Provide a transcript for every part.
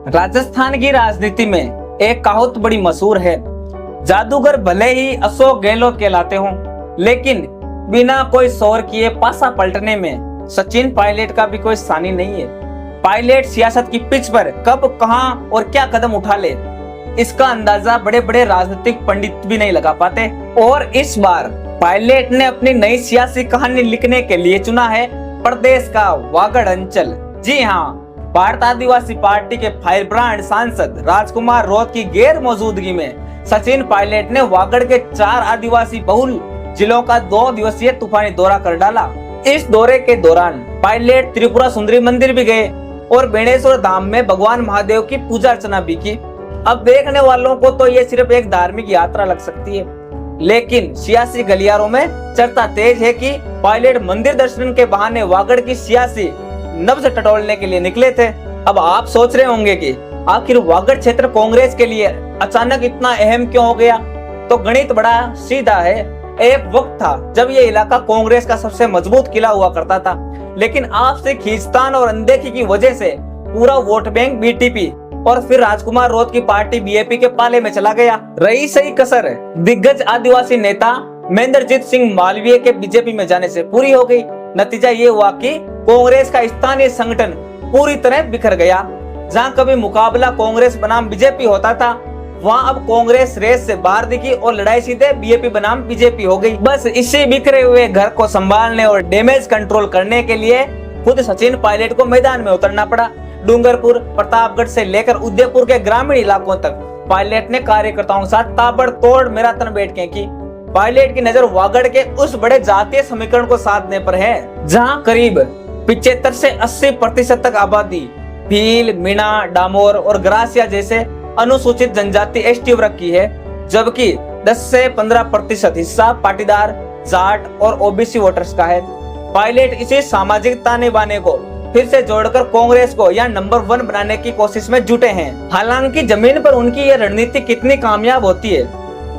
राजस्थान की राजनीति में एक कहावत बड़ी मशहूर है, जादूगर भले ही अशोक गहलोत कहलाते हों, लेकिन बिना कोई शोर किए पासा पलटने में सचिन पायलट का भी कोई सानी नहीं है। पायलट सियासत की पिच पर कब, कहां और क्या कदम उठा ले, इसका अंदाजा बड़े बड़े राजनीतिक पंडित भी नहीं लगा पाते। और इस बार पायलट ने अपनी नई सियासी कहानी लिखने के लिए चुना है प्रदेश का वागड़ अंचल। जी हाँ, भारत आदिवासी पार्टी के फायरब्रांड सांसद राजकुमार रोत की गैर मौजूदगी में सचिन पायलट ने वागड़ के 4 आदिवासी बहुल जिलों का 2 दिवसीय तूफानी दौरा कर डाला। इस दौरे के दौरान पायलट त्रिपुरा सुंदरी मंदिर भी गए और बेणेश्वर धाम में भगवान महादेव की पूजा अर्चना भी की। अब देखने वालों को तो ये सिर्फ एक धार्मिक यात्रा लग सकती है, लेकिन सियासी गलियारों में चर्चा तेज है कि पायलट मंदिर दर्शन के बहाने वागड़ की सियासी नब्ज टटोलने के लिए निकले थे। अब आप सोच रहे होंगे कि आखिर वागड़ क्षेत्र कांग्रेस के लिए अचानक इतना अहम क्यों हो गया? तो गणित बड़ा सीधा है। एक वक्त था जब ये इलाका कांग्रेस का सबसे मजबूत किला हुआ करता था, लेकिन आपसे खींचतान और अनदेखी की वजह से पूरा वोट बैंक बीटीपी और फिर राजकुमार रोत की पार्टी बीएपी के पाले में चला गया। रही सही कसर दिग्गज आदिवासी नेता महेंद्रजीत सिंह मालवीय के बीजेपी में जाने से पूरी हो गई। नतीजा ये हुआ कि कांग्रेस का स्थानीय संगठन पूरी तरह बिखर गया। जहां कभी मुकाबला कांग्रेस बनाम बीजेपी होता था, वहां अब कांग्रेस रेस से बाहर दिखी और लड़ाई सीधे बीएपी बनाम बीजेपी हो गई। बस इसी बिखरे हुए घर को संभालने और डैमेज कंट्रोल करने के लिए खुद सचिन पायलट को मैदान में उतरना पड़ा। डूंगरपुर, प्रतापगढ़ से लेकर उदयपुर के ग्रामीण इलाकों तक पायलट ने कार्यकर्ताओं के साथ ताबड़तोड़ मैराथन बैठकें की। पायलट की नजर वागड़ के उस बड़े जातीय समीकरण को साधने पर है, जहां करीब 75 से 80% तक आबादी भील, मीणा, डामोर और ग्रासिया जैसे अनुसूचित जनजाति एसटी वर्ग की है, जबकि 10 से 15% हिस्सा पाटीदार, जाट और ओबीसी वोटर्स का है। पायलट इसी सामाजिक ताने बाने को फिर से जोड़कर कांग्रेस को यह नंबर 1 बनाने की कोशिश में जुटे हैं। हालांकि जमीन पर उनकी यह रणनीति कितनी कामयाब होती है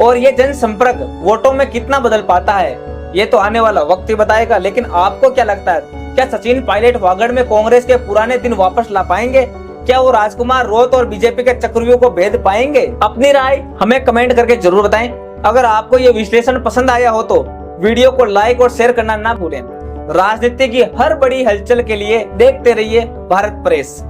और ये जनसंपर्क वोटों में कितना बदल पाता है, ये तो आने वाला वक्त ही बताएगा। लेकिन आपको क्या लगता है, क्या सचिन पायलट वागड़ में कांग्रेस के पुराने दिन वापस ला पाएंगे? क्या वो राजकुमार रोत और बीजेपी के चक्रव्यूह को भेद पाएंगे? अपनी राय हमें कमेंट करके जरूर बताएं। अगर आपको ये विश्लेषण पसंद आया हो तो वीडियो को लाइक और शेयर करना ना भूलें। राजनीति की हर बड़ी हलचल के लिए देखते रहिए भारत प्रेस।